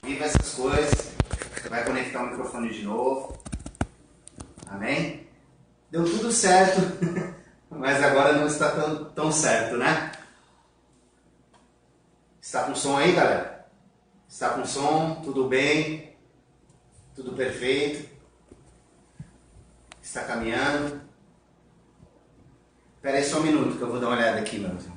Viva essas coisas. Vai conectar o microfone de novo. Amém? Deu tudo certo, mas agora não está tão certo, né? Está com som aí, galera? Está com som? Tudo bem? Tudo perfeito? Está caminhando? Espera aí só um minuto que eu vou dar uma olhada aqui, meu irmão.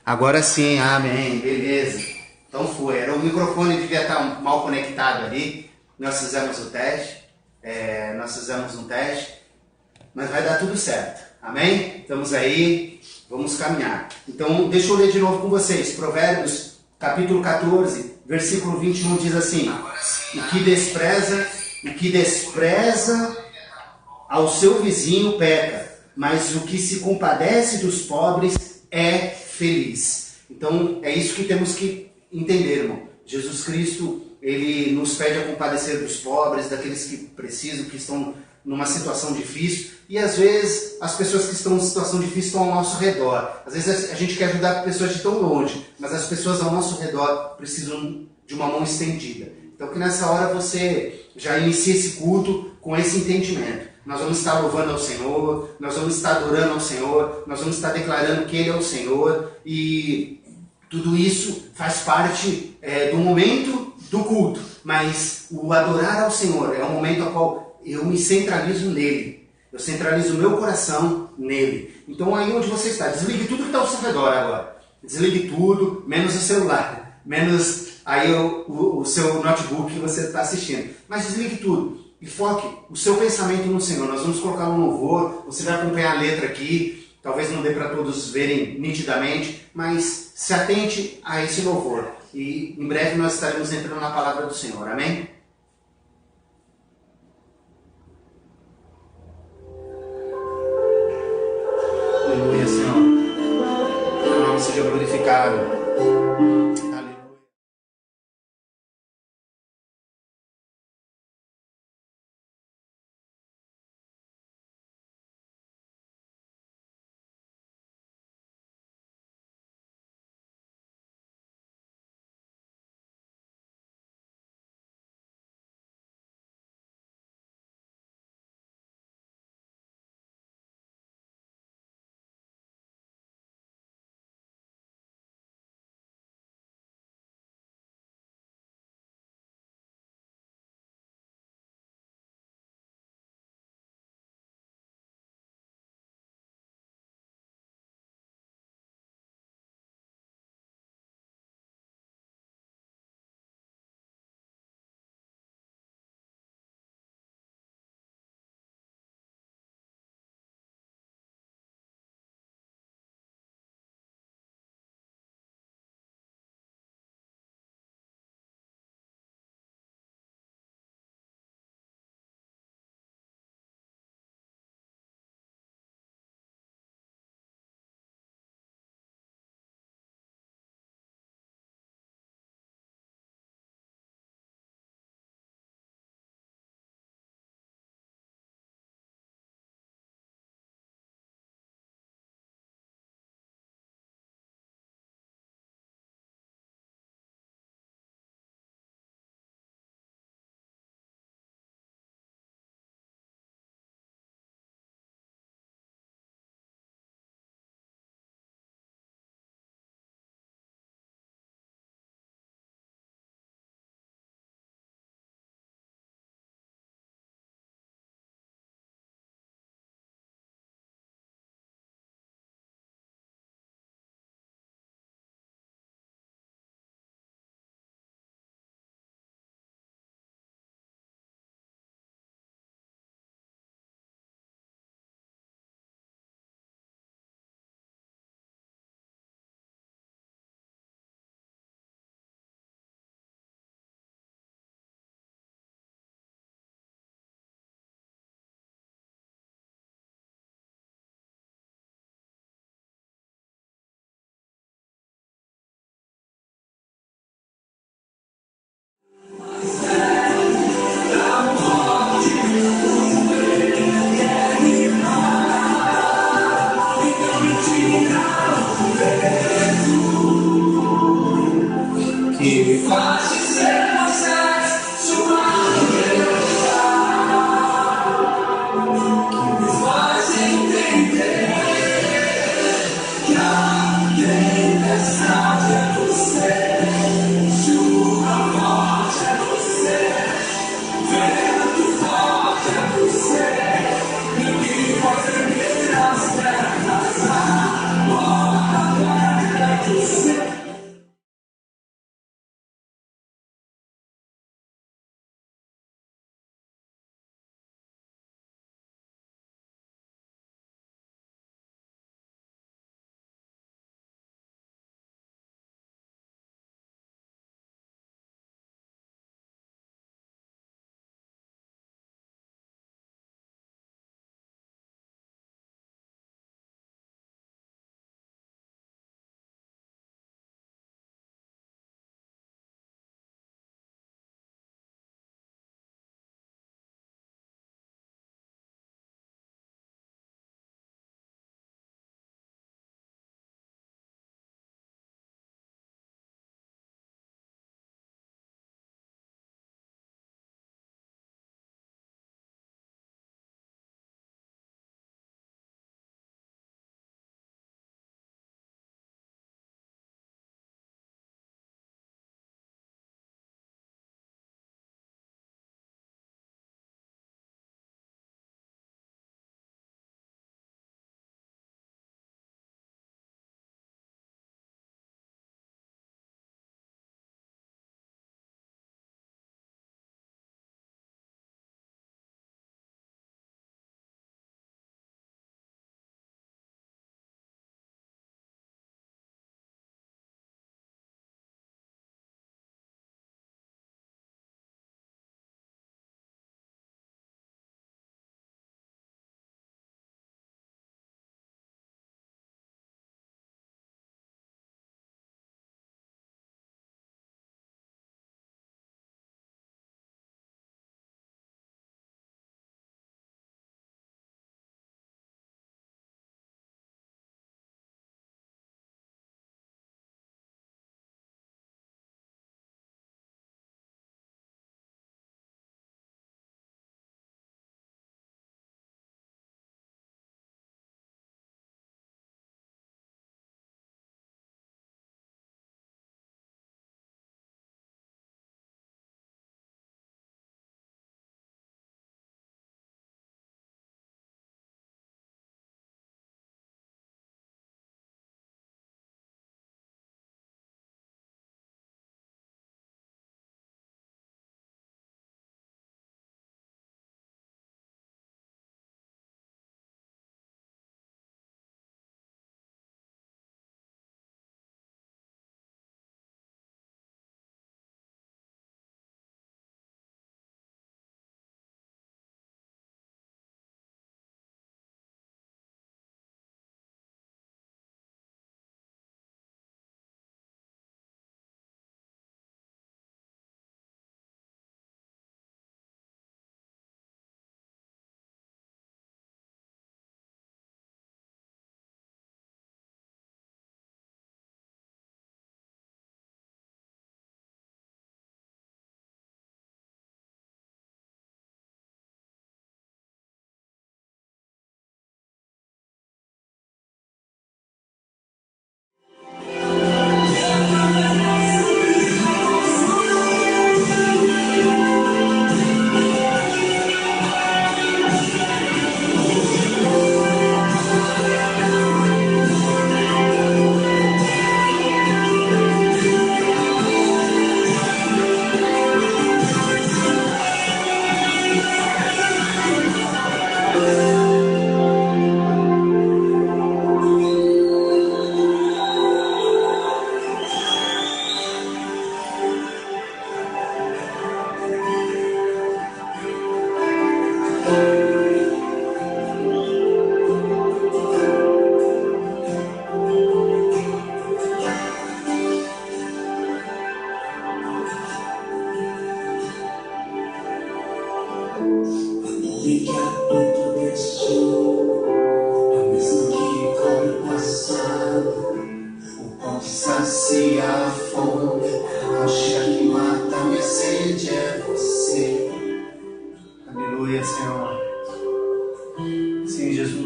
Agora sim, amém, beleza. Então foi, era o microfone devia estar mal conectado ali. Nós fizemos o teste, nós fizemos um teste, mas vai dar tudo certo, amém? Estamos aí, vamos caminhar. Então deixa eu ler de novo com vocês, Provérbios capítulo 14, versículo 21 diz assim: o que despreza ao seu vizinho peca, mas o que se compadece dos pobres é feliz. Então é isso que temos que entender, irmão. Jesus Cristo, ele nos pede a compadecer dos pobres, daqueles que precisam, que estão numa situação difícil. E às vezes as pessoas que estão em situação difícil estão ao nosso redor. Às vezes a gente quer ajudar pessoas de tão longe, mas as pessoas ao nosso redor precisam de uma mão estendida. Então que nessa hora você já inicie esse culto com esse entendimento. Nós vamos estar louvando ao Senhor, nós vamos estar adorando ao Senhor, nós vamos estar declarando que Ele é o Senhor, e tudo isso faz parte do momento do culto, mas o adorar ao Senhor é o momento ao qual eu me centralizo nele, eu centralizo o meu coração nele. Então aí onde você está, desligue tudo que está ao seu redor agora, desligue tudo, menos o celular, menos aí o seu notebook que você está assistindo, mas desligue tudo. E foque o seu pensamento no Senhor. Nós vamos colocar um louvor, você vai acompanhar a letra aqui, talvez não dê para todos verem nitidamente, mas se atente a esse louvor. E em breve nós estaremos entrando na palavra do Senhor. Amém? Aleluia, Senhor. Teu nome seja glorificado.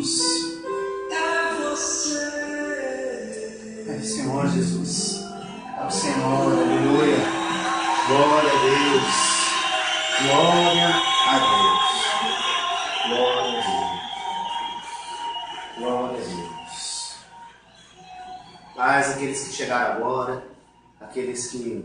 Jesus. É o Senhor Jesus. É o Senhor, aleluia. Glória a Deus. Glória a Deus. Glória a Deus. Glória a Deus. Paz, aqueles que chegaram agora, aqueles que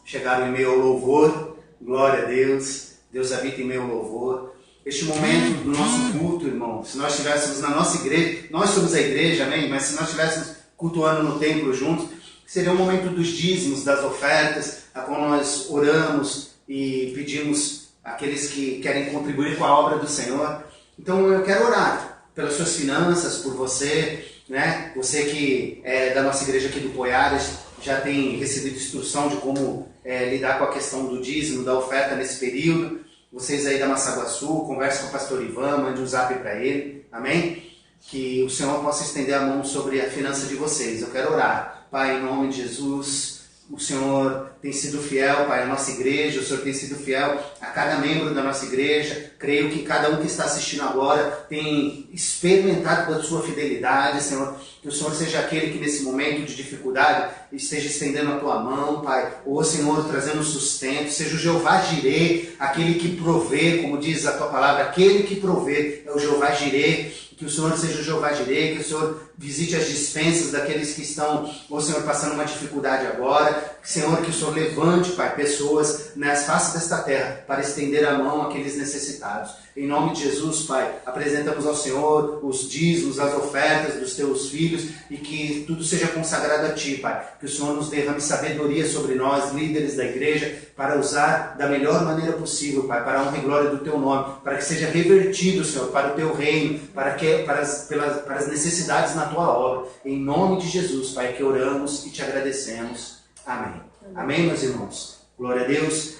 chegaram em meio ao louvor, glória a Deus. Deus habita em meio ao louvor. Este momento do nosso culto, irmão, se nós estivéssemos na nossa igreja, nós somos a igreja, amém? Mas se nós estivéssemos cultuando no templo juntos, seria o momento dos dízimos, das ofertas, a qual nós oramos e pedimos àqueles que querem contribuir com a obra do Senhor. Então eu quero orar pelas suas finanças, por você, né? Você que é da nossa igreja aqui do Poiares, já tem recebido instrução de como lidar com a questão do dízimo, da oferta nesse período. Vocês aí da Massaguaçu, converse com o pastor Ivan, mande um zap para ele, amém? Que o Senhor possa estender a mão sobre a finança de vocês. Eu quero orar. Pai, em nome de Jesus, o Senhor tem sido fiel, Pai, à nossa igreja, o Senhor tem sido fiel a cada membro da nossa igreja. Creio que cada um que está assistindo agora tem experimentado da sua fidelidade, Senhor. Que o Senhor seja aquele que nesse momento de dificuldade esteja estendendo a tua mão, Pai. Ou, Senhor, trazendo sustento. Seja o Jeová Jirê, aquele que provê, como diz a tua palavra, aquele que provê é o Jeová Jirê. Que o Senhor seja o Jeová Jirê, que o Senhor visite as dispensas daqueles que estão, ô Senhor, passando uma dificuldade agora. Senhor, que o Senhor levante, Pai, pessoas nas faces desta terra para estender a mão àqueles necessitados. Em nome de Jesus, Pai, apresentamos ao Senhor os dízimos, as ofertas dos teus filhos e que tudo seja consagrado a Ti, Pai. Que o Senhor nos derrame sabedoria sobre nós, líderes da igreja, para usar da melhor maneira possível, Pai, para a honra e glória do Teu nome, para que seja revertido, Senhor, para o Teu reino, para as necessidades na Tua obra. Em nome de Jesus, Pai, que oramos e Te agradecemos. Amém. Amém, meus irmãos. Glória a Deus.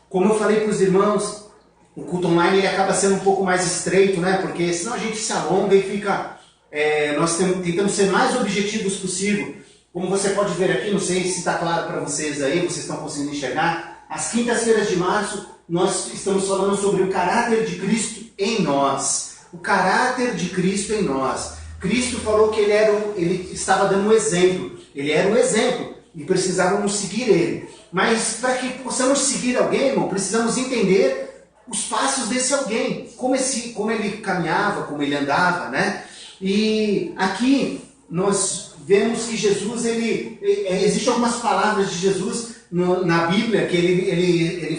Como eu falei para os irmãos, o culto online ele acaba sendo um pouco mais estreito, né? Porque senão a gente se alonga e fica... nós tentamos ser mais objetivos possível. Como você pode ver aqui, não sei se está claro para vocês aí, vocês estão conseguindo enxergar. Às quintas-feiras de março, nós estamos falando sobre o caráter de Cristo em nós. O caráter de Cristo em nós. Cristo falou que ele estava dando um exemplo. Ele era um exemplo e precisávamos seguir ele. Mas para que possamos seguir alguém, irmão, precisamos entender os passos desse alguém. Como ele caminhava, como ele andava, né? E aqui nós vemos que Jesus, existem algumas palavras de Jesus na Bíblia que ele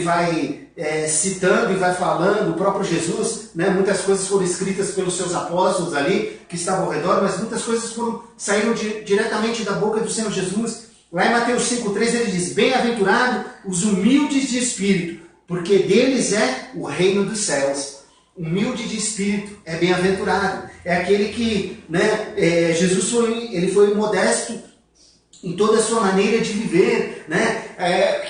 vai citando e vai falando, o próprio Jesus, né? Muitas coisas foram escritas pelos seus apóstolos ali, que estavam ao redor, mas muitas coisas saíram diretamente da boca do Senhor Jesus. Lá em Mateus 5,3 ele diz: bem-aventurado os humildes de espírito, porque deles é o reino dos céus. Humilde de espírito é bem-aventurado. É aquele que, né, Jesus foi modesto em toda a sua maneira de viver, né?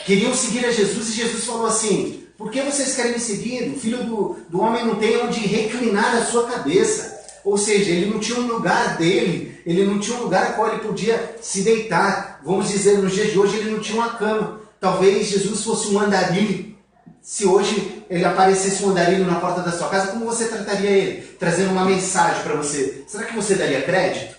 Queriam seguir a Jesus e Jesus falou assim: por que vocês querem me seguir? O filho do homem não tem onde reclinar a sua cabeça. Ou seja, ele não tinha um lugar dele, ele não tinha um lugar a qual ele podia se deitar. Vamos dizer, nos dias de hoje ele não tinha uma cama. Talvez Jesus fosse um andarilho. Se hoje ele aparecesse um andarilho na porta da sua casa, como você trataria ele? Trazendo uma mensagem para você. Será que você daria crédito?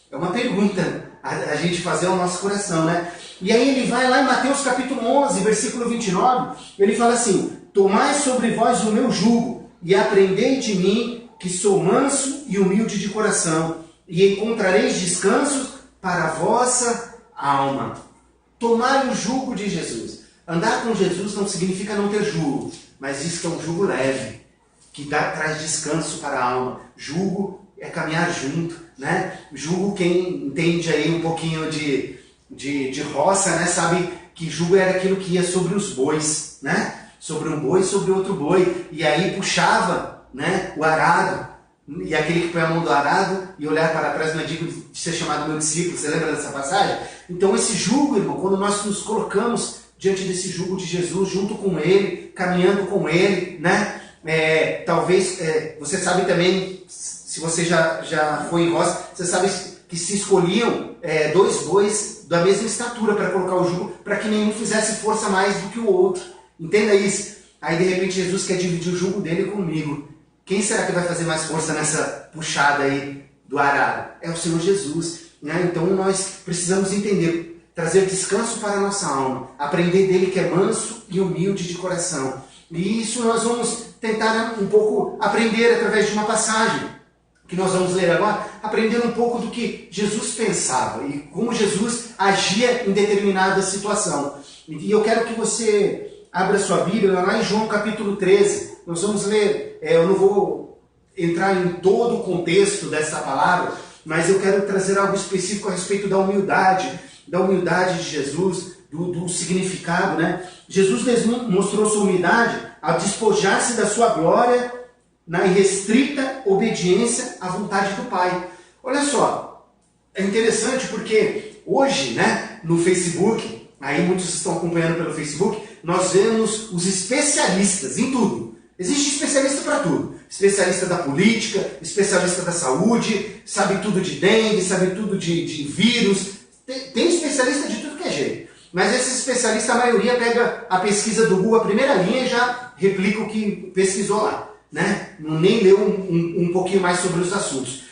É uma pergunta a gente fazer ao nosso coração, né? E aí ele vai lá em Mateus capítulo 11, versículo 29, ele fala assim: tomai sobre vós o meu jugo e aprendei de mim, que sou manso e humilde de coração, e encontrareis descanso para a vossa alma. Tomai o jugo de Jesus. Andar com Jesus não significa não ter jugo, mas isso é um jugo leve, que traz descanso para a alma. Jugo é caminhar junto, né? Jugo, quem entende aí um pouquinho de roça, né? Sabe que jugo era aquilo que ia sobre os bois, né? Sobre um boi, sobre outro boi, e aí puxava, né, o arado, e aquele que põe a mão do arado e olhar para trás não é digno de ser chamado meu discípulo. Você lembra dessa passagem? Então esse jugo, irmão, quando nós nos colocamos diante desse jugo de Jesus, junto com Ele, caminhando com Ele, né? Talvez, você sabe também, se você já foi em roça, você sabe que se escolhiam dois bois da mesma estatura para colocar o jugo, para que nenhum fizesse força mais do que o outro. Entenda isso. Aí de repente Jesus quer dividir o jugo dele comigo. Quem será que vai fazer mais força nessa puxada aí do arado? É o Senhor Jesus, né? Então nós precisamos entender, trazer descanso para a nossa alma, aprender dele que é manso e humilde de coração. E isso nós vamos tentar um pouco aprender através de uma passagem que nós vamos ler agora, aprender um pouco do que Jesus pensava e como Jesus agia em determinada situação. E eu quero que você abra sua Bíblia lá em João capítulo 13. Nós vamos ler, eu não vou entrar em todo o contexto dessa palavra, mas eu quero trazer algo específico a respeito da humildade de Jesus, do significado, né? Jesus mostrou sua humildade ao despojar-se da sua glória na irrestrita obediência à vontade do Pai. Olha só, é interessante porque hoje, né, no Facebook, aí muitos estão acompanhando pelo Facebook, nós vemos os especialistas em tudo. Existe especialista para tudo. Especialista da política, especialista da saúde, sabe tudo de dengue, sabe tudo de vírus. Tem especialista de tudo que é jeito. Mas esse especialista, a maioria, pega a pesquisa do Google, a primeira linha, e já replica o que pesquisou lá, né? Nem leu um pouquinho mais sobre os assuntos.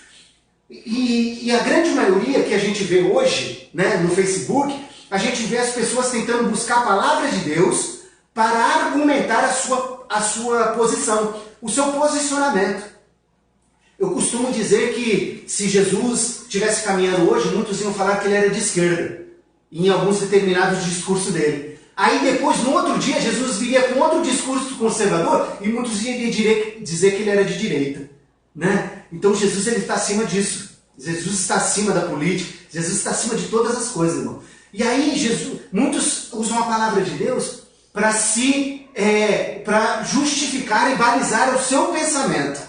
E a grande maioria que a gente vê hoje, né, no Facebook, a gente vê as pessoas tentando buscar a palavra de Deus para argumentar a sua posição, o seu posicionamento. Eu costumo dizer que se Jesus estivesse caminhando hoje, muitos iam falar que ele era de esquerda, em alguns determinados discursos dele. Aí depois, no outro dia, Jesus viria com outro discurso conservador e muitos iam dizer que ele era de direita, né? Então Jesus está acima disso. Jesus está acima da política. Jesus está acima de todas as coisas, irmão. E aí muitos usam a palavra de Deus para justificar e balizar o seu pensamento.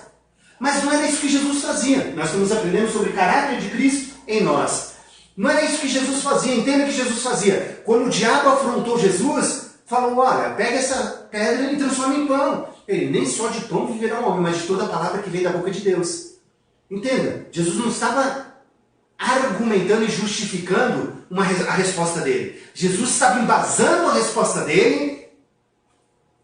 Mas não era isso que Jesus fazia. Nós estamos aprendendo sobre o caráter de Cristo em nós. Não era isso que Jesus fazia. Entenda o que Jesus fazia. Quando o diabo afrontou Jesus, falou, olha, pega essa pedra e transforma em pão. Ele, nem só de pão viverá um homem, mas de toda a palavra que vem da boca de Deus. Entenda, Jesus não estava argumentando e justificando a resposta dele. Jesus estava embasando a resposta dele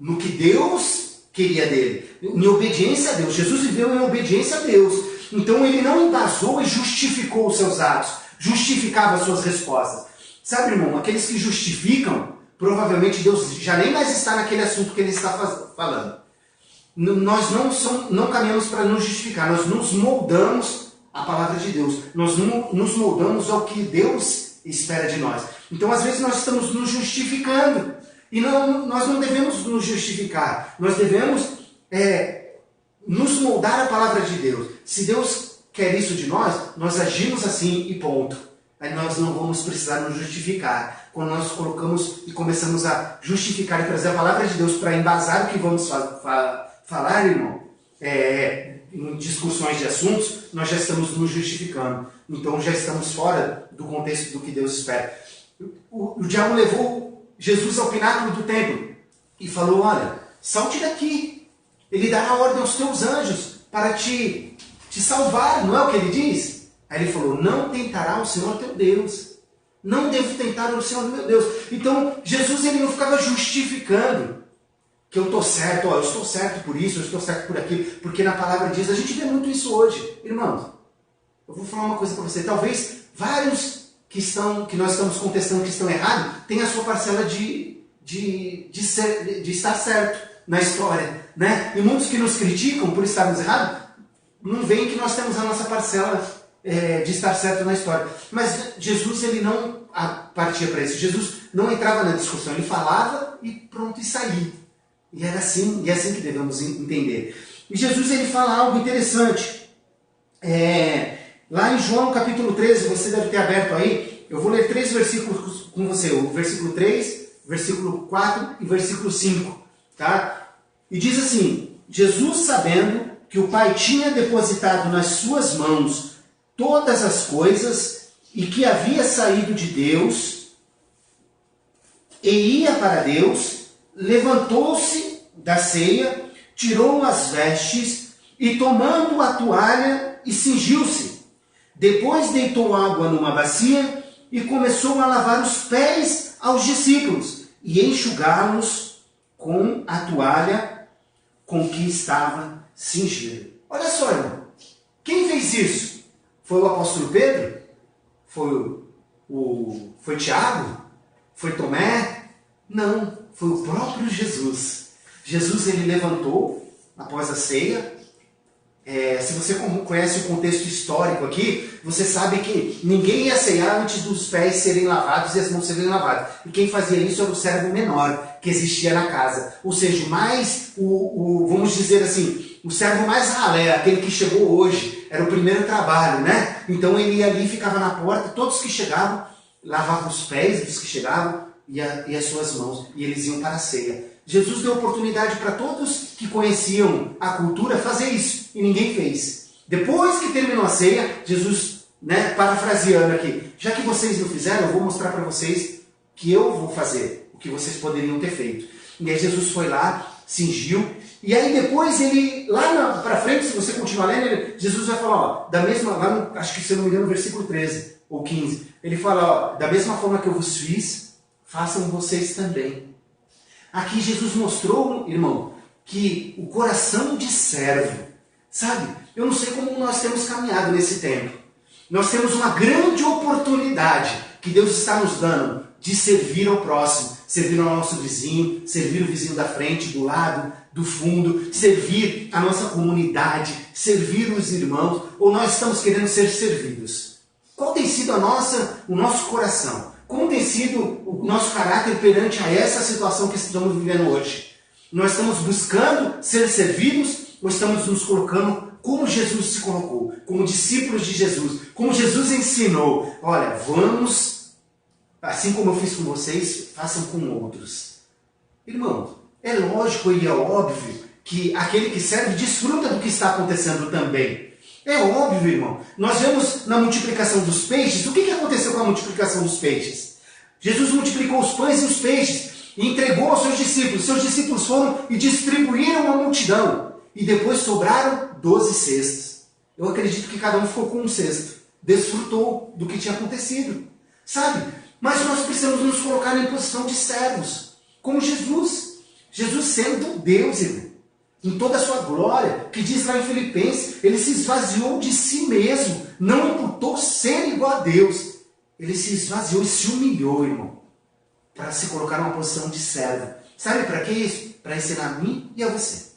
no que Deus queria dele, em obediência a Deus. Jesus viveu em obediência a Deus. Então ele não embasou e justificou os seus atos, justificava as suas respostas. Sabe, irmão, aqueles que justificam, provavelmente Deus já nem mais está naquele assunto que ele está falando. Nós não caminhamos para nos justificar, nós nos moldamos à palavra de Deus. Nós nos moldamos ao que Deus espera de nós. Então, às vezes, nós estamos nos justificando. E nós não devemos nos justificar. Nós devemos nos moldar à palavra de Deus. Se Deus quer isso de nós, nós agimos assim e ponto. Aí nós não vamos precisar nos justificar. Quando nós colocamos e começamos a justificar e trazer a palavra de Deus para embasar o que vamos falar, irmão, em discussões de assuntos, nós já estamos nos justificando. Então já estamos fora do contexto do que Deus espera. O diabo levou Jesus ao pináculo do templo e falou, olha, salte daqui. Ele dará ordem aos teus anjos para te salvar, não é o que ele diz? Aí ele falou, não tentará o Senhor teu Deus. Não devo tentar o Senhor meu Deus. Então Jesus ele não ficava justificando que eu estou certo, eu estou certo por isso, eu estou certo por aquilo, porque na palavra diz, a gente vê muito isso hoje. Irmãos, eu vou falar uma coisa para você, talvez vários que nós estamos contestando que estão errados, tenham a sua parcela de estar certo na história, né? E muitos que nos criticam por estarmos errados, não veem que nós temos a nossa parcela de estar certo na história. Mas Jesus ele não partia para isso, Jesus não entrava na discussão, ele falava e pronto, e saía. E é assim que devemos entender. E Jesus ele fala algo interessante. Lá em João capítulo 13, você deve ter aberto aí, eu vou ler 3 versículos com você, o versículo 3, versículo 4 e versículo 5. Tá? E diz assim, Jesus sabendo que o Pai tinha depositado nas suas mãos todas as coisas e que havia saído de Deus e ia para Deus, levantou-se da ceia, tirou as vestes e tomando a toalha e cingiu-se. Depois deitou água numa bacia e começou a lavar os pés aos discípulos e enxugá-los com a toalha com que estava cingido. Olha só, irmão. Quem fez isso? Foi o apóstolo Pedro? Foi Tiago? Foi Tomé? Não, foi o próprio Jesus. Jesus, ele levantou após a ceia. Se você conhece o contexto histórico aqui, você sabe que ninguém ia ceiar antes dos pés serem lavados e as mãos serem lavadas. E quem fazia isso era o servo menor que existia na casa. Ou seja, vamos dizer assim, o servo mais ralé, aquele que chegou hoje, era o primeiro trabalho, né? Então ele ia ali, ficava na porta, todos que chegavam, lavavam os pés dos que chegavam e as suas mãos, e eles iam para a ceia. Jesus deu oportunidade para todos que conheciam a cultura fazer isso, e ninguém fez. Depois que terminou a ceia, Jesus, parafraseando aqui, já que vocês não fizeram, eu vou mostrar para vocês que eu vou fazer o que vocês poderiam ter feito. E aí Jesus foi lá, cingiu, e aí depois ele, lá para frente, se você continuar lendo, Jesus vai falar, acho que se eu não me engano, no versículo 13 ou 15, ele fala, da mesma forma que eu vos fiz, façam vocês também. Aqui Jesus mostrou, irmão, que o coração de servo, sabe? Eu não sei como nós temos caminhado nesse tempo. Nós temos uma grande oportunidade que Deus está nos dando de servir ao próximo, servir ao nosso vizinho, servir o vizinho da frente, do lado, do fundo, servir a nossa comunidade, servir os irmãos, ou nós estamos querendo ser servidos? Qual tem sido o nosso coração? Como tem sido o nosso caráter perante a essa situação que estamos vivendo hoje? Nós estamos buscando ser servidos ou estamos nos colocando como Jesus se colocou, como discípulos de Jesus, como Jesus ensinou? Olha, vamos, assim como eu fiz com vocês, façam com outros. Irmão, é lógico e é óbvio que aquele que serve desfruta do que está acontecendo também. É óbvio, irmão. Nós vemos na multiplicação dos peixes, o que aconteceu com a multiplicação dos peixes? Jesus multiplicou os pães e os peixes e entregou aos seus discípulos. Seus discípulos foram e distribuíram a multidão. E depois sobraram 12 cestos. Eu acredito que cada um ficou com um cesto. Desfrutou do que tinha acontecido. Sabe? Mas nós precisamos nos colocar em posição de servos. Como Jesus. Jesus sendo Deus, irmão. Em toda a sua glória, que diz lá em Filipenses, ele se esvaziou de si mesmo, não imputou ser igual a Deus. Ele se esvaziou e se humilhou, irmão, para se colocar numa posição de servo. Sabe para que isso? Para ensinar a mim e a você.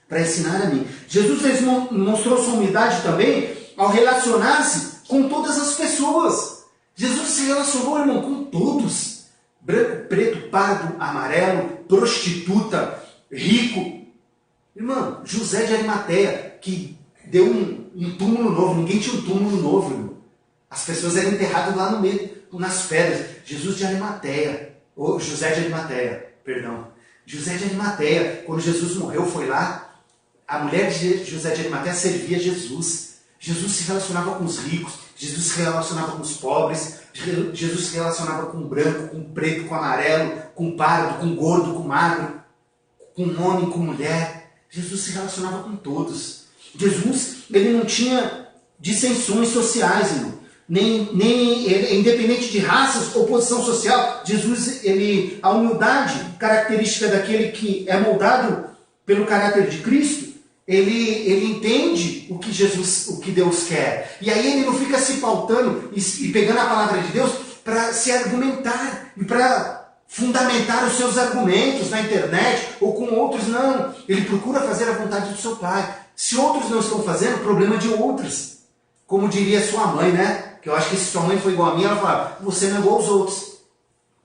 Para ensinar a mim. Jesus mostrou sua humildade também ao relacionar-se com todas as pessoas. Jesus se relacionou, irmão, com todos. Branco, preto, pardo, amarelo, prostituta, rico. Irmão, José de Arimateia, que deu um túmulo novo. Ninguém tinha um túmulo novo, irmão. As pessoas eram enterradas lá no meio, nas pedras. José de Arimateia, perdão. José de Arimateia, quando Jesus morreu, foi lá. A mulher de José de Arimateia servia Jesus. Jesus se relacionava com os ricos. Jesus se relacionava com os pobres. Jesus se relacionava com o branco, com o preto, com o amarelo, com o pardo, com o gordo, com o magro, com o homem, com a mulher. Jesus se relacionava com todos. Jesus, ele não tinha dissensões sociais, irmão. Nem independente de raças ou posição social. Jesus, a humildade característica daquele que é moldado pelo caráter de Cristo, ele entende o que Deus quer. E aí ele não fica se pautando e pegando a palavra de Deus para se argumentar e para fundamentar os seus argumentos na internet ou com outros. Não, ele procura fazer a vontade do seu Pai. Se outros não estão fazendo, problema de outros. Como diria sua mãe, né? Que eu acho que se sua mãe foi igual a mim, ela fala, você não é igual aos outros.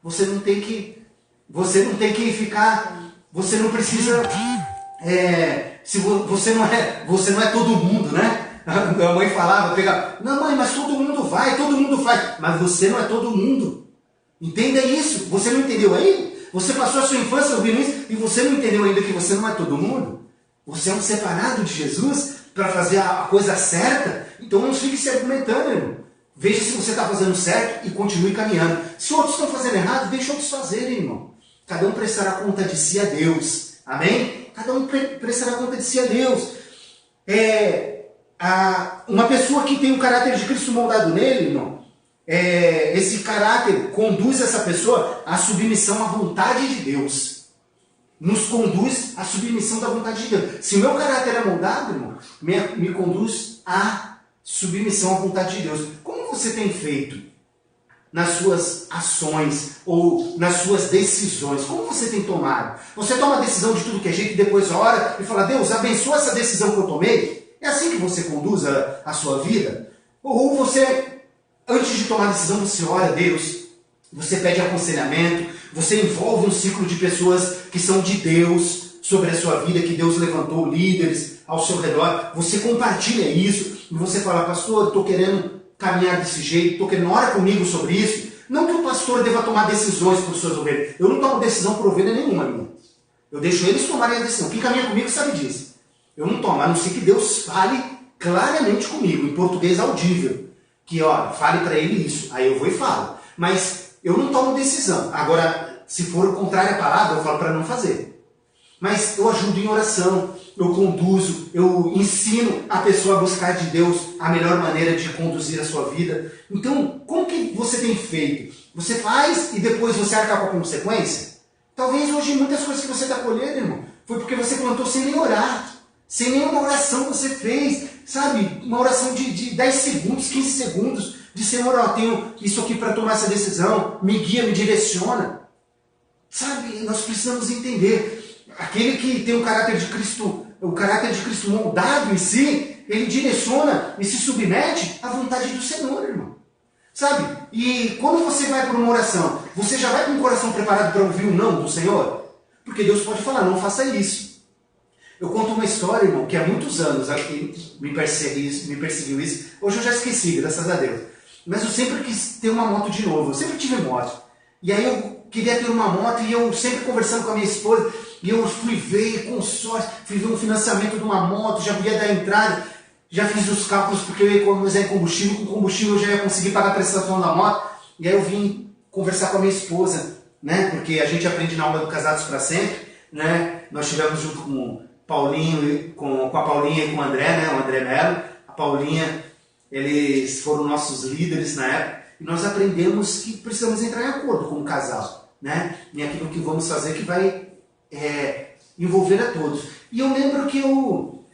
Você não tem que ficar, você não precisa, se você não é todo mundo, né? A mãe falava, pegava, não mãe, mas todo mundo vai, todo mundo faz, mas você não é todo mundo. Entenda isso. Você não entendeu aí? Você passou a sua infância ouvindo isso e você não entendeu ainda que você não é todo mundo? Você é um separado de Jesus para fazer a coisa certa? Então não fique se argumentando, irmão. Veja se você está fazendo certo e continue caminhando. Se outros estão fazendo errado, deixa outros fazerem, irmão. Cada um prestará conta de si a Deus. Amém? Cada um prestará conta de si a Deus. Uma pessoa que tem o caráter de Cristo moldado nele, irmão, esse caráter conduz essa pessoa à submissão à vontade de Deus. nos conduz à submissão da vontade de Deus. Se o meu caráter é moldado, irmão, me conduz à submissão à vontade de Deus. Como você tem feito nas suas ações ou nas suas decisões? Como você tem tomado? Você toma a decisão de tudo que é jeito e depois ora e fala, Deus, abençoa essa decisão que eu tomei? É assim que você conduz a sua vida? Ou você, antes de tomar a decisão, você ora a Deus, você pede aconselhamento, você envolve um ciclo de pessoas que são de Deus sobre a sua vida, que Deus levantou líderes ao seu redor, você compartilha isso e você fala, pastor, estou querendo caminhar desse jeito, estou querendo, ora comigo sobre isso. Não que o pastor deva tomar decisões por suas ovelhas. Eu não tomo decisão por ovelha nenhuma minha. Eu deixo eles tomarem a decisão. Quem caminha comigo sabe disso. Eu não tomo, a não ser que Deus fale claramente comigo, em português audível. Que, ó, fale para ele isso. Aí eu vou e falo. Mas eu não tomo decisão. Agora, se for o contrário à palavra, eu falo para não fazer. Mas eu ajudo em oração, eu conduzo, eu ensino a pessoa a buscar de Deus a melhor maneira de conduzir a sua vida. Então, como que você tem feito? Você faz e depois você arca com a consequência? Talvez hoje muitas coisas que você está colhendo, irmão, foi porque você plantou sem nem orar. Sem nenhuma oração você fez, sabe? Uma oração de 10 segundos, 15 segundos, de Senhor, ó, tenho isso aqui para tomar essa decisão, me guia, me direciona. Sabe, nós precisamos entender. Aquele que tem o caráter de Cristo moldado em si, ele direciona e se submete à vontade do Senhor, irmão. Sabe? E quando você vai para uma oração, você já vai com o coração preparado para ouvir o não do Senhor? Porque Deus pode falar, não faça isso. Eu conto uma história, irmão, que há muitos anos aqui me perseguiu isso. Hoje eu já esqueci, graças a Deus. Mas eu sempre quis ter uma moto de novo, eu sempre tive moto. E aí eu queria ter uma moto e eu sempre conversando com a minha esposa, e eu fui ver consórcio, fui ver um financiamento de uma moto, já ia dar entrada, já fiz os cálculos porque eu ia economizar em combustível, com combustível eu já ia conseguir pagar a prestação da moto. E aí eu vim conversar com a minha esposa, né? Porque a gente aprende na aula do Casados para Sempre, né? Nós estivemos junto com o Paulinho, com a Paulinha e com o André, né? O André Melo, a Paulinha, eles foram nossos líderes na época, e nós aprendemos que precisamos entrar em acordo como casal, né? Em aquilo que vamos fazer que vai envolver a todos. E eu lembro que eu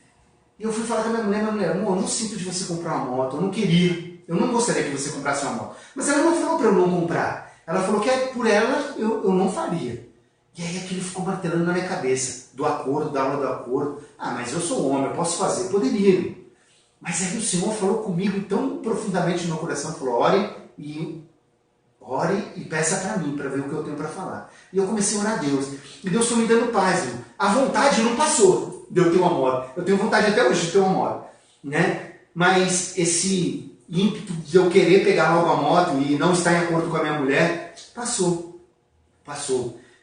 fui falar com a minha mulher, amor, eu não sinto de você comprar uma moto, eu não queria, eu não gostaria que você comprasse uma moto. Mas ela não falou para eu não comprar, ela falou que por ela eu não faria. E aí aquilo ficou martelando na minha cabeça, do acordo, da aula do acordo. Ah, mas eu sou homem, eu posso fazer, poderia. Mas aí o Senhor falou comigo tão profundamente no meu coração, falou, ore e peça para mim, para ver o que eu tenho para falar. E eu comecei a orar a Deus. E Deus foi me dando paz, irmão. A vontade não passou de eu ter uma moto. Eu tenho vontade até hoje de ter uma moto, né? Mas esse ímpeto de eu querer pegar logo a moto e não estar em acordo com a minha mulher, passou.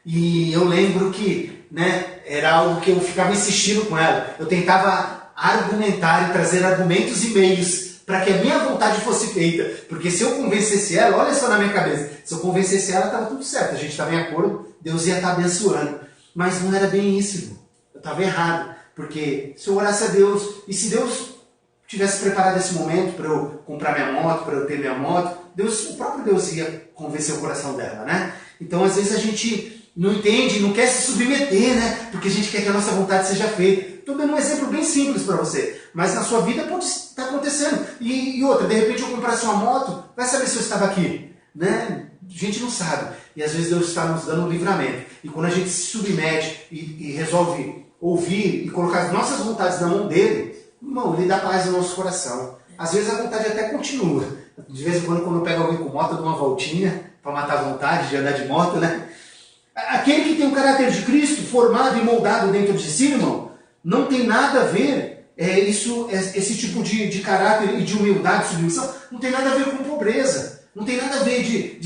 E eu lembro que, né, era algo que eu ficava insistindo com ela. Eu tentava argumentar e trazer argumentos e meios para que a minha vontade fosse feita. Porque se eu convencesse ela, olha só na minha cabeça, se eu convencesse ela, estava tudo certo, a gente estava em acordo, Deus ia estar abençoando. Mas não era bem isso, irmão. Eu estava errado. Porque se eu orasse a Deus, e se Deus tivesse preparado esse momento para eu comprar minha moto, para eu ter minha moto, o próprio Deus ia convencer o coração dela, né? Então, às vezes, a gente não entende, não quer se submeter, né? Porque a gente quer que a nossa vontade seja feita. Estou dando um exemplo bem simples para você, mas na sua vida pode estar acontecendo. E outra, de repente eu comprasse uma moto, vai saber se eu estava aqui, né? A gente não sabe. E às vezes Deus está nos dando um livramento. E quando a gente se submete e resolve ouvir e colocar as nossas vontades na mão dele, irmão, ele dá paz no nosso coração. Às vezes a vontade até continua. De vez em quando eu pego alguém com moto, eu dou uma voltinha para matar a vontade de andar de moto, né? Aquele que tem o caráter de Cristo formado e moldado dentro de si, irmão, não tem nada a ver, esse tipo de caráter e de humildade, submissão, não tem nada a ver com pobreza. Não tem nada a ver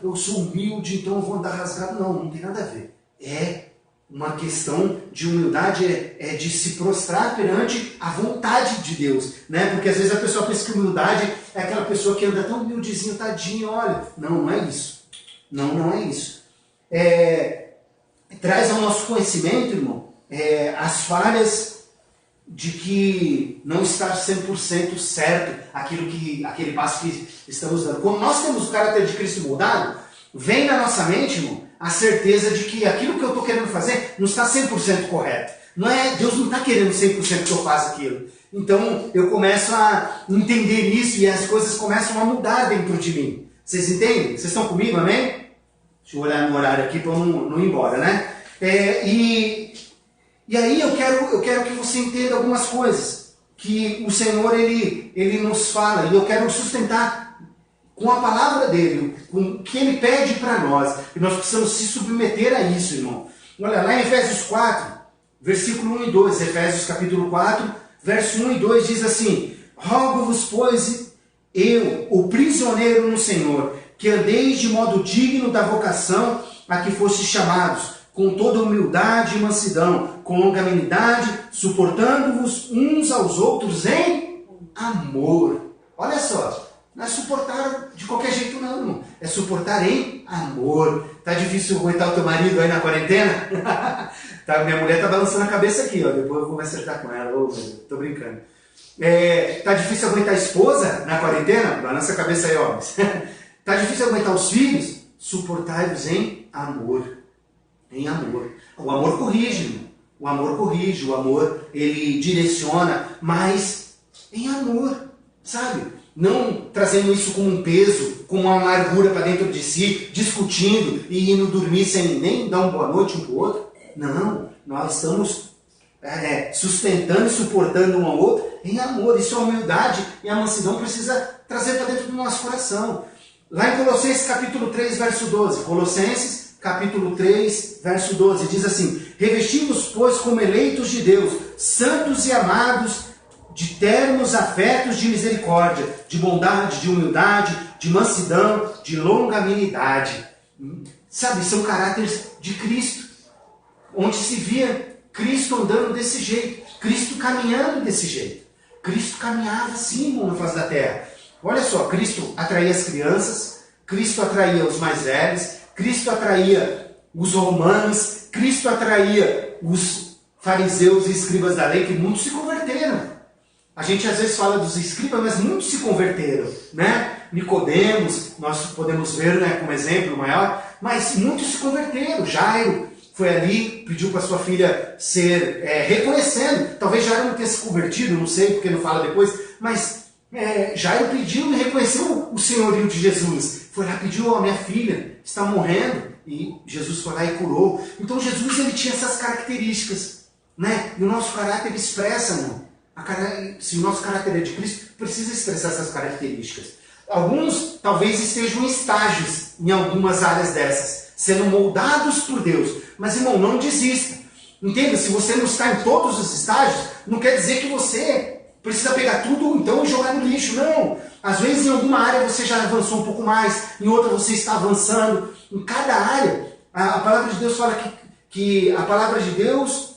eu sou humilde, então eu vou andar rasgado. Não tem nada a ver. É uma questão de humildade, é de se prostrar perante a vontade de Deus, né? Porque às vezes a pessoa pensa que humildade é aquela pessoa que anda tão humildezinho, tadinho, olha. Não é isso. Não é isso. Traz ao nosso conhecimento, irmão, as falhas de que não está 100% certo aquele passo que estamos dando. Quando nós temos o caráter de Cristo moldado, vem na nossa mente, irmão, a certeza de que aquilo que eu estou querendo fazer não está 100% correto. Deus não está querendo 100% que eu faça aquilo. Então eu começo a entender isso e as coisas começam a mudar dentro de mim. Vocês entendem? Vocês estão comigo, amém? Deixa eu olhar no horário aqui para não ir embora, né? E aí eu quero que você entenda algumas coisas que o Senhor ele nos fala, e eu quero sustentar com a palavra dele, com o que ele pede para nós. E nós precisamos se submeter a isso, irmão. Olha, lá em Efésios 4, versículo 1 e 2, Efésios capítulo 4, verso 1 e 2 diz assim: rogo-vos, pois, eu, o prisioneiro no Senhor, que andeis de modo digno da vocação a que fostes chamados, com toda humildade e mansidão, com longanimidade, suportando-vos uns aos outros em amor. Olha só, não é suportar de qualquer jeito não, irmão. É suportar em amor. Tá difícil aguentar o teu marido aí na quarentena? Minha mulher tá balançando a cabeça aqui, ó. Depois eu vou me acertar com ela. Tô brincando. Tá difícil aguentar a esposa na quarentena? Balança a cabeça aí, ó. Tá difícil aguentar os filhos? Suportai-vos em amor. Em amor. O amor corrige, irmão. O amor corrige, o amor ele direciona, mas em amor, sabe? Não trazendo isso como um peso, com uma amargura para dentro de si, discutindo e indo dormir sem nem dar uma boa noite um para o outro. Não, nós estamos sustentando e suportando um ao outro em amor. Isso é humildade e a mansidão precisa trazer para dentro do nosso coração. Lá em Colossenses capítulo 3, verso 12. Colossenses capítulo 3, verso 12. Diz assim: revesti-vos, pois, como eleitos de Deus, santos e amados, de ternos afetos de misericórdia, de bondade, de humildade, de mansidão, de longanimidade. Sabe, são caráteres de Cristo, onde se via Cristo andando desse jeito, Cristo caminhando desse jeito. Cristo caminhava assim, irmão, na face da terra. Olha só, Cristo atraía as crianças, Cristo atraía os mais velhos, Cristo atraía os romanos, Cristo atraía os fariseus e escribas da lei, que muitos se converteram. A gente às vezes fala dos escribas, mas muitos se converteram, né? Nicodemos, nós podemos ver, né, como exemplo maior, mas muitos se converteram. Jairo foi ali, pediu para sua filha ser reconhecendo. Talvez Jairo não tenha se convertido, não sei porque não fala depois, mas Jairo pediu e reconheceu o senhorio de Jesus. Foi lá, pediu: a minha filha está morrendo, e Jesus foi lá e curou. Então Jesus ele tinha essas características, né? E o nosso caráter expressa, não? Se o nosso caráter é de Cristo, precisa expressar essas características. Alguns talvez estejam em estágios em algumas áreas dessas, sendo moldados por Deus. Mas, irmão, não desista. Entenda, se você não está em todos os estágios, não quer dizer que você precisa pegar tudo então e jogar no lixo. Não. Às vezes em alguma área você já avançou um pouco mais, em outra você está avançando. Em cada área, a palavra de Deus fala que a palavra de Deus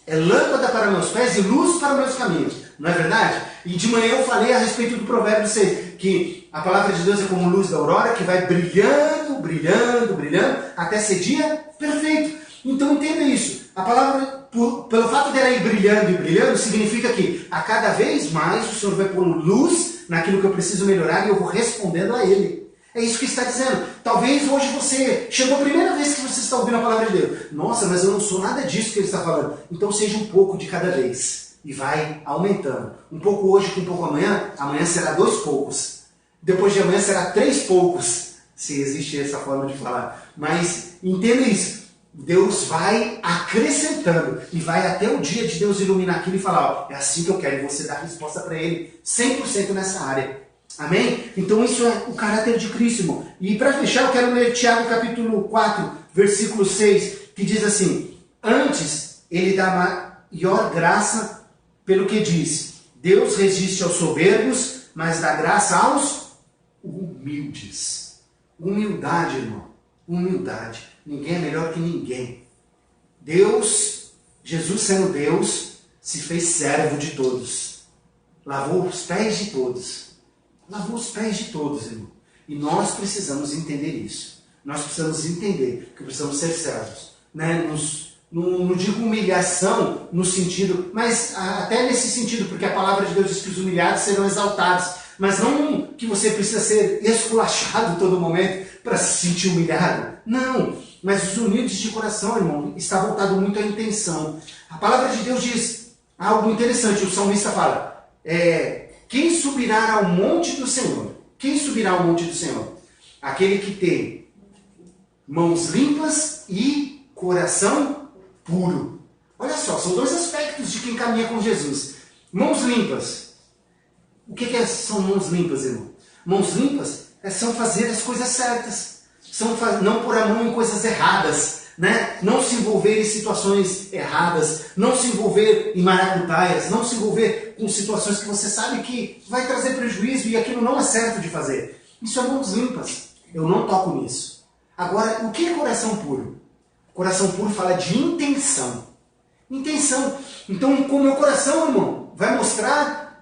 é lâmpada para meus pés e luz para meus caminhos. Não é verdade? E de manhã eu falei a respeito do provérbio 6, que a palavra de Deus é como luz da aurora, que vai brilhando, brilhando, brilhando, até ser dia perfeito. Então entenda isso. A palavra, pelo fato dela ir brilhando e brilhando, significa que a cada vez mais o Senhor vai pôr luz naquilo que eu preciso melhorar e eu vou respondendo a Ele. É isso que está dizendo. Talvez hoje você chegou a primeira vez que você está ouvindo a palavra de Deus. Nossa, mas eu não sou nada disso que ele está falando. Então seja um pouco de cada vez. E vai aumentando. Um pouco hoje com um pouco amanhã. Amanhã será 2 poucos. Depois de amanhã será 3 poucos. Se existe essa forma de falar. Mas entenda isso. Deus vai acrescentando. E vai até o dia de Deus iluminar aquilo e falar: ó, é assim que eu quero. E você dá a resposta para Ele 100% nessa área. Amém? Então isso é o caráter de Cristo, irmão. E para fechar eu quero ler Tiago capítulo 4, versículo 6, que diz assim: antes ele dá maior graça, pelo que diz: Deus resiste aos soberbos, mas dá graça aos humildes. Humildade, irmão. Humildade. Ninguém é melhor que ninguém. Deus, Jesus sendo Deus, se fez servo de todos. Lavou os pés de todos. Lavou os pés de todos, irmão. E nós precisamos entender isso. Nós precisamos entender que precisamos ser servos. Né? Não digo humilhação no sentido, mas até nesse sentido, porque a palavra de Deus diz que os humilhados serão exaltados. Mas não que você precisa ser esculachado todo momento para se sentir humilhado. Não. Mas os humildes de coração, irmão, está voltado muito à intenção. A palavra de Deus diz algo interessante. O salmista fala, quem subirá ao monte do Senhor? Quem subirá ao monte do Senhor? Aquele que tem mãos limpas e coração puro. Olha só, são dois aspectos de quem caminha com Jesus. Mãos limpas. O que são mãos limpas, irmão? Mãos limpas são fazer as coisas certas. Não pôr a mão em coisas erradas. Né? Não se envolver em situações erradas. Não se envolver em maracutaias. Não se envolver com situações que você sabe que vai trazer prejuízo e aquilo não é certo de fazer. Isso é mãos limpas. Eu não toco nisso. Agora, o que é coração puro? Coração puro fala de intenção. Intenção. Então, com o meu coração, irmão, vai mostrar...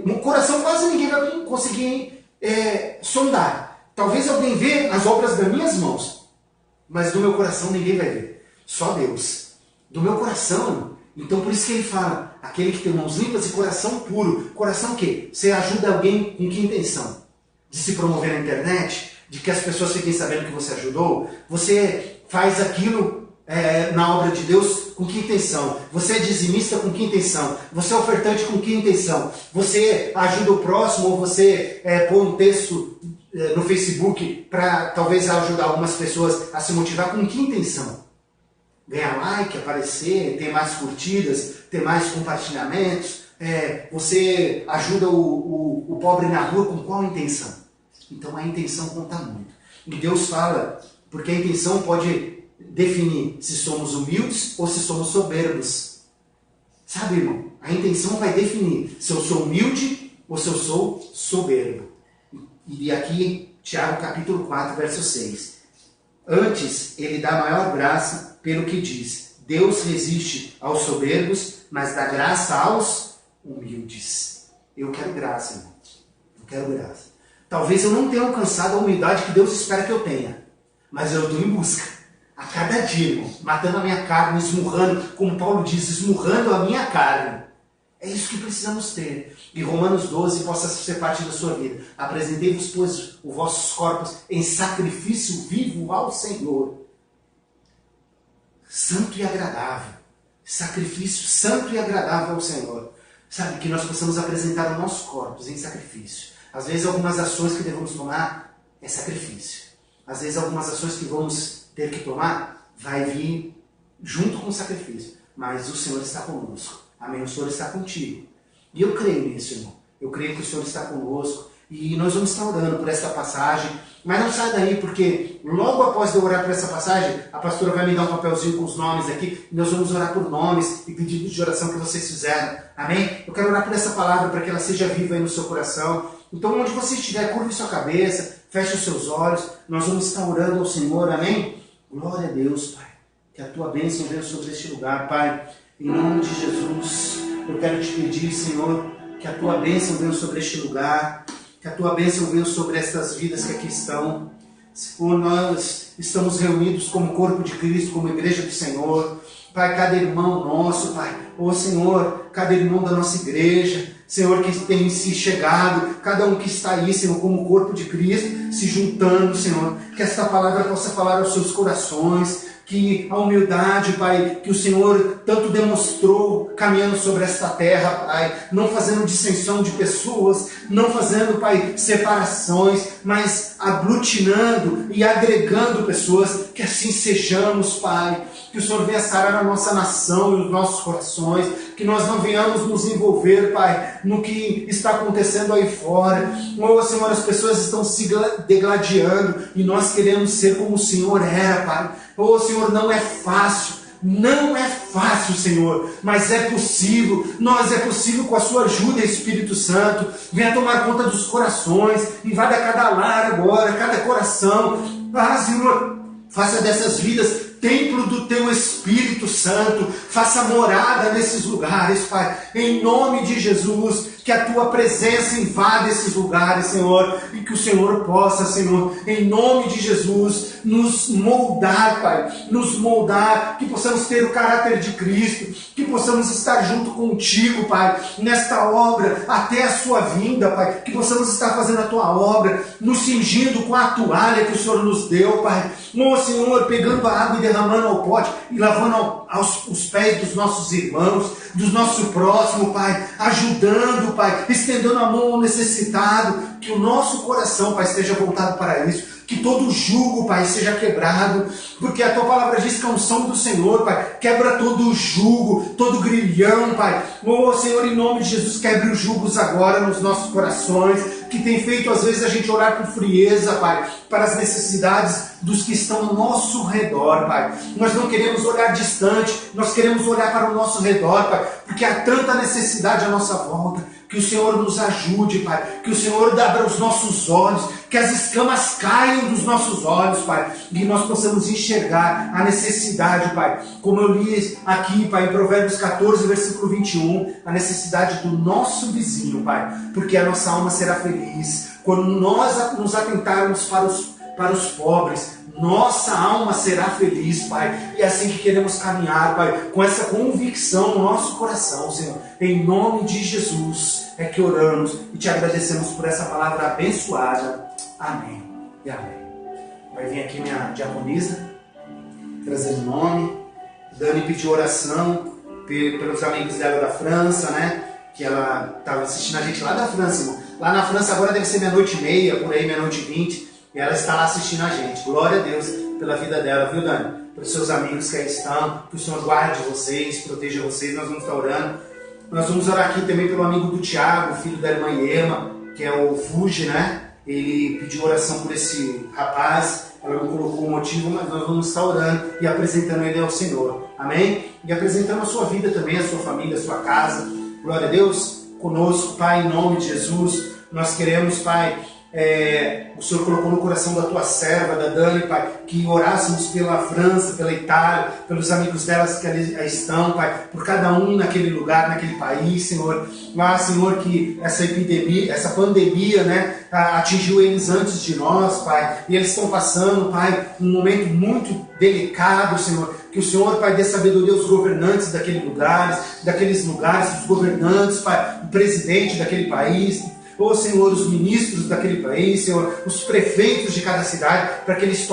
no coração quase ninguém vai conseguir sondar. Talvez alguém vê as obras das minhas mãos, mas do meu coração ninguém vai ver. Só Deus. Do meu coração, irmão. Então, por isso que ele fala, aquele que tem mãos limpas e coração puro. Coração o quê? Você ajuda alguém com que intenção? De se promover na internet? De que as pessoas fiquem sabendo que você ajudou? Você faz aquilo na obra de Deus com que intenção? Você é dizimista com que intenção? Você é ofertante com que intenção? Você ajuda o próximo ou você põe um texto no Facebook para talvez ajudar algumas pessoas a se motivar com que intenção? Ganhar like, aparecer, ter mais curtidas, ter mais compartilhamentos? Você ajuda o pobre na rua com qual intenção? Então a intenção conta muito. E Deus fala, porque a intenção pode definir se somos humildes ou se somos soberbos. Sabe, irmão? A intenção vai definir se eu sou humilde ou se eu sou soberbo. E aqui, Tiago capítulo 4, verso 6. Antes, ele dá maior graça pelo que diz. Deus resiste aos soberbos, mas dá graça aos humildes. Eu quero graça, irmão. Eu quero graça. Talvez eu não tenha alcançado a humildade que Deus espera que eu tenha. Mas eu estou em busca. A cada dia, irmão. Matando a minha carne, esmurrando, como Paulo diz, esmurrando a minha carne. É isso que precisamos ter. E Romanos 12 possa ser parte da sua vida. Apresentei-vos, pois, os vossos corpos em sacrifício vivo ao Senhor. Santo e agradável. Sacrifício santo e agradável ao Senhor. Sabe, que nós possamos apresentar os nossos corpos em sacrifício. Às vezes algumas ações que devemos tomar é sacrifício. Às vezes algumas ações que vamos ter que tomar vai vir junto com o sacrifício. Mas o Senhor está conosco. Amém? O Senhor está contigo. E eu creio nisso, irmão. Eu creio que o Senhor está conosco. E nós vamos estar orando por esta passagem. Mas não sai daí, porque logo após eu orar por essa passagem, a pastora vai me dar um papelzinho com os nomes aqui. E nós vamos orar por nomes e pedidos de oração que vocês fizeram. Amém? Eu quero orar por essa palavra para que ela seja viva aí no seu coração. Então, onde você estiver, curve sua cabeça, feche os seus olhos. Nós vamos estar orando ao Senhor. Amém? Glória a Deus, Pai. Que a tua bênção venha sobre este lugar, Pai. Em nome de Jesus, eu quero te pedir, Senhor, que a tua bênção venha sobre este lugar, que a tua bênção venha sobre estas vidas que aqui estão. Senhor, nós estamos reunidos como corpo de Cristo, como igreja do Senhor. Pai, cada irmão nosso, Pai, ô Senhor, cada irmão da nossa igreja, Senhor, que tem se chegado, cada um que está aí, Senhor, como corpo de Cristo, se juntando, Senhor, que esta palavra possa falar aos seus corações, que a humildade, Pai, que o Senhor tanto demonstrou caminhando sobre esta terra, Pai, não fazendo dissensão de pessoas, não fazendo, Pai, separações, mas aglutinando e agregando pessoas, que assim sejamos, Pai, que o Senhor venha sarar a nossa nação e os nossos corações, que nós não venhamos nos envolver, Pai, no que está acontecendo aí fora. Oh, Senhor, as pessoas estão se degladiando e nós queremos ser como o Senhor era, Pai. Oh, Senhor, não é fácil. Não é fácil, Senhor, mas é possível. Nós é possível com a sua ajuda, Espírito Santo. Venha tomar conta dos corações, invada cada lar agora, cada coração. Ah, Senhor, faça dessas vidas templo do teu Espírito Santo. Faça morada nesses lugares, Pai, em nome de Jesus. Que a tua presença invada esses lugares, Senhor, e que o Senhor possa, Senhor, em nome de Jesus, nos moldar, Pai, nos moldar, que possamos ter o caráter de Cristo, que possamos estar junto contigo, Pai, nesta obra, até a sua vinda, Pai, que possamos estar fazendo a tua obra, nos cingindo com a toalha que o Senhor nos deu, Pai, Senhor, pegando a água e derramando ao pote, e lavando os pés dos nossos irmãos, do nosso próximo, Pai, ajudando, Pai, estendendo a mão ao necessitado, que o nosso coração, Pai, esteja voltado para isso, que todo jugo, Pai, seja quebrado, porque a tua palavra diz que a unção do Senhor, Pai, quebra todo jugo, todo grilhão, Pai. Senhor, em nome de Jesus, quebre os jugos agora nos nossos corações, que tem feito às vezes a gente orar com frieza, Pai, para as necessidades dos que estão ao nosso redor, Pai. Nós não queremos olhar distante, nós queremos olhar para o nosso redor, Pai, porque há tanta necessidade à nossa volta. Que o Senhor nos ajude, Pai, que o Senhor abra os nossos olhos, que as escamas caiam dos nossos olhos, Pai, e que nós possamos enxergar a necessidade, Pai, como eu li aqui, Pai, em Provérbios 14, versículo 21, a necessidade do nosso vizinho, Pai, porque a nossa alma será feliz quando nós nos atentarmos para os pobres. Nossa alma será feliz, Pai, e é assim que queremos caminhar, Pai, com essa convicção no nosso coração, Senhor, em nome de Jesus é que oramos e te agradecemos por essa palavra abençoada. Amém e amém. Vai vir aqui minha diaconisa trazendo o nome. Dani pediu oração pelos amigos dela da França, né, que ela estava assistindo a gente lá da França, irmão. Lá na França agora deve ser 00:30, por aí 00:20. E ela está lá assistindo a gente. Glória a Deus pela vida dela, viu, Dani? Pelos seus amigos que aí estão. Que o Senhor guarde vocês, proteja vocês. Nós vamos estar orando. Nós vamos orar aqui também pelo amigo do Tiago, filho da irmã Ema, que é o Fuji, né? Ele pediu oração por esse rapaz. Ela não colocou o motivo, mas nós vamos estar orando e apresentando ele ao Senhor. Amém? E apresentando a sua vida também, a sua família, a sua casa. Glória a Deus. Conosco, Pai, em nome de Jesus. Nós queremos, Pai... o Senhor colocou no coração da tua serva, da Dani, Pai, que orássemos pela França, pela Itália, pelos amigos delas que ali estão, Pai, por cada um naquele lugar, naquele país, Senhor. Senhor, que essa epidemia, essa pandemia, né, atingiu eles antes de nós, Pai, e eles estão passando, Pai, um momento muito delicado, Senhor. Que o Senhor, Pai, dê sabedoria aos governantes daqueles lugares, os governantes, Pai, o presidente daquele país, Senhor, os ministros daquele país, Senhor, os prefeitos de cada cidade, para que eles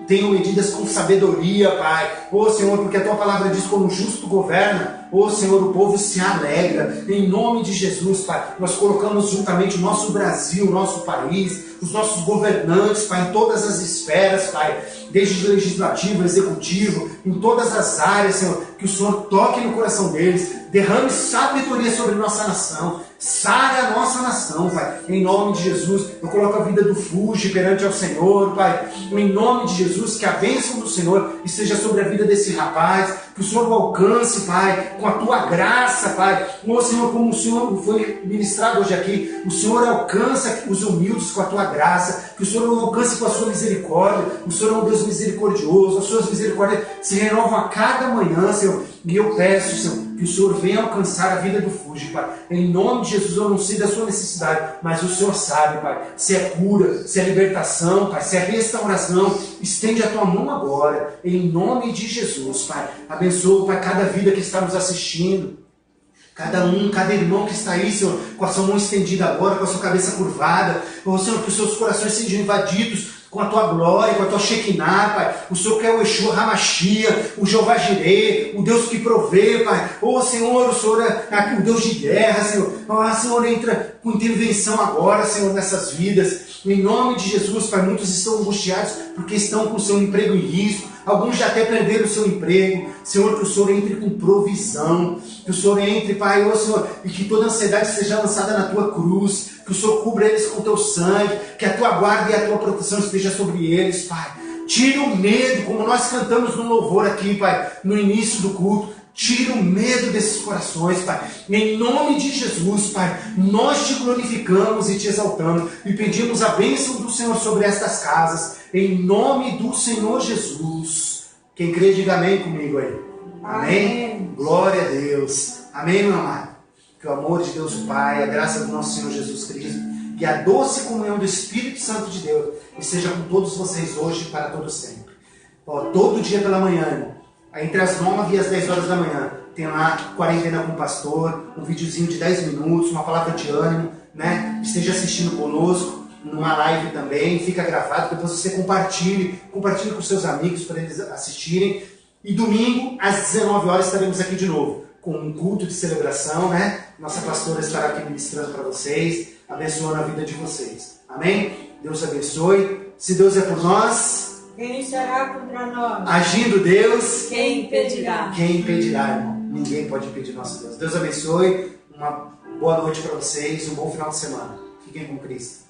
tenham medidas com sabedoria, Pai. Senhor, porque a tua palavra diz: como o justo governa, Senhor, o povo se alegra. Em nome de Jesus, Pai, nós colocamos juntamente o nosso Brasil, o nosso país, os nossos governantes, Pai, em todas as esferas, Pai, desde o legislativo, executivo, em todas as áreas, Senhor, que o Senhor toque no coração deles, derrame sabedoria sobre nossa nação, sare a nossa nação, Pai, em nome de Jesus. Eu coloco a vida do Fuji perante ao Senhor, Pai, em nome de Jesus, que a bênção do Senhor esteja sobre a vida desse rapaz, que o Senhor o alcance, Pai, com a tua graça, Pai. Senhor, como o Senhor foi ministrado hoje aqui, o Senhor alcança os humildes com a tua graça, que o Senhor o alcance com a sua misericórdia. O Senhor é um Deus misericordioso, as suas misericórdias se renovam a cada manhã, Senhor. E eu peço, Senhor, que o Senhor venha alcançar a vida do Fuji, Pai. Em nome de Jesus, eu não sei da sua necessidade, mas o Senhor sabe, Pai, se é cura, se é libertação, Pai, se é restauração. Estende a tua mão agora, em nome de Jesus, Pai. Abençoa, Pai, cada vida que está nos assistindo. Cada irmão que está aí, Senhor, com a sua mão estendida agora, com a sua cabeça curvada. Senhor, que os seus corações sejam invadidos com a tua glória, com a tua Shekinah, Pai. O Senhor que é o Yeshua Hamashia, o Jeová Jireh, o Deus que provê, Pai. Senhor, o Senhor é o Deus de guerra, Senhor. Senhor, entra com intervenção agora, Senhor, nessas vidas. Em nome de Jesus, Pai, muitos estão angustiados porque estão com o seu emprego em risco. Alguns já até perderam o seu emprego. Senhor, que o Senhor entre com provisão. Que o Senhor entre, Pai, Senhor, e que toda ansiedade seja lançada na tua cruz. Que o Senhor cubra eles com o teu sangue. Que a tua guarda e a tua proteção esteja sobre eles, Pai. Tira o medo, como nós cantamos no louvor aqui, Pai, no início do culto. Tira o medo desses corações, Pai. Em nome de Jesus, Pai, nós te glorificamos e te exaltamos e pedimos a bênção do Senhor sobre estas casas. Em nome do Senhor Jesus. Quem crê, diga amém comigo aí. Amém? Glória a Deus. Amém, meu amado? Que o amor de Deus o Pai, a graça do nosso Senhor Jesus Cristo e a doce comunhão do Espírito Santo de Deus esteja com todos vocês hoje e para todo sempre. Todo dia pela manhã, irmão, entre as 9 e as 10 horas da manhã, tem lá Quarentena com o Pastor, um videozinho de 10 minutos, uma palavra de ânimo, né? Esteja assistindo conosco, numa live também, fica gravado, depois você compartilhe com seus amigos para eles assistirem. E domingo, às 19 horas, estaremos aqui de novo, com um culto de celebração, né? Nossa pastora estará aqui ministrando para vocês, abençoando a vida de vocês. Amém? Deus abençoe. Se Deus é por nós, quem será contra nós? Agindo Deus, quem impedirá? Quem impedirá, irmão? Ninguém pode impedir nosso Deus. Deus abençoe. Uma boa noite para vocês, um bom final de semana. Fiquem com Cristo.